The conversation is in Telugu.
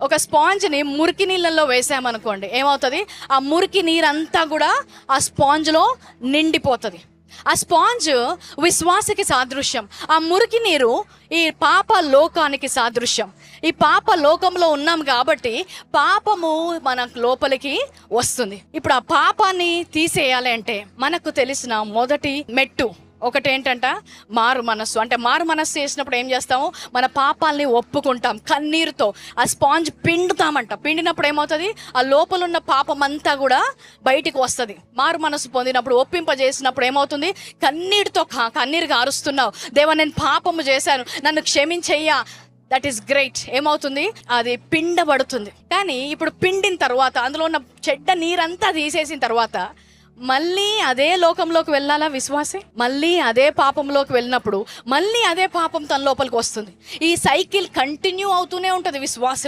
ఒక స్పాంజ్ని మురికి నీళ్ళల్లో వేసామనుకోండి, ఏమవుతుంది? ఆ మురికి నీరంతా కూడా ఆ స్పాంజ్లో నిండిపోతుంది. ఆ స్పాంజ్ విశ్వాసకి సాదృశ్యం. ఆ మురికి నీరు ఈ పాప లోకానికి సాదృశ్యం. ఈ పాప లోకంలో ఉన్నాం కాబట్టి పాపము మన లోపలికి వస్తుంది. ఇప్పుడు ఆ పాపాన్ని తీసేయాలి అంటే మనకు తెలిసిన మొదటి మెట్టు ఒకటి ఏంటంట, మారు మనస్సు. అంటే మారు మనస్సు చేసినప్పుడు ఏం చేస్తాము? మన పాపాలని ఒప్పుకుంటాం, కన్నీరుతో ఆ స్పాంజ్ పిండుతామంట. పిండినప్పుడు ఏమవుతుంది? ఆ లోపల ఉన్న పాపం అంతా కూడా బయటికి వస్తుంది. మారు మనస్సు పొందినప్పుడు, ఒప్పింపజేసినప్పుడు ఏమవుతుంది? కన్నీటితో కన్నీరుగా అరుస్తున్నావు, దేవా నేను పాపము చేశాను, నన్ను క్షమించయ్యా. That is great. ఏమవుతుంది? అది పిండబడుతుంది. కానీ ఇప్పుడు పిండిన తర్వాత, అందులో ఉన్న చెడ్డ నీరంతా తీసేసిన తర్వాత మళ్ళీ అదే లోకంలోకి వెళ్ళాలా విశ్వాసి? మళ్ళీ అదే పాపంలోకి వెళ్ళినప్పుడు మళ్ళీ అదే పాపం తన లోపలికి వస్తుంది. ఈ సైకిల్ కంటిన్యూ అవుతూనే ఉంటుంది విశ్వాసం.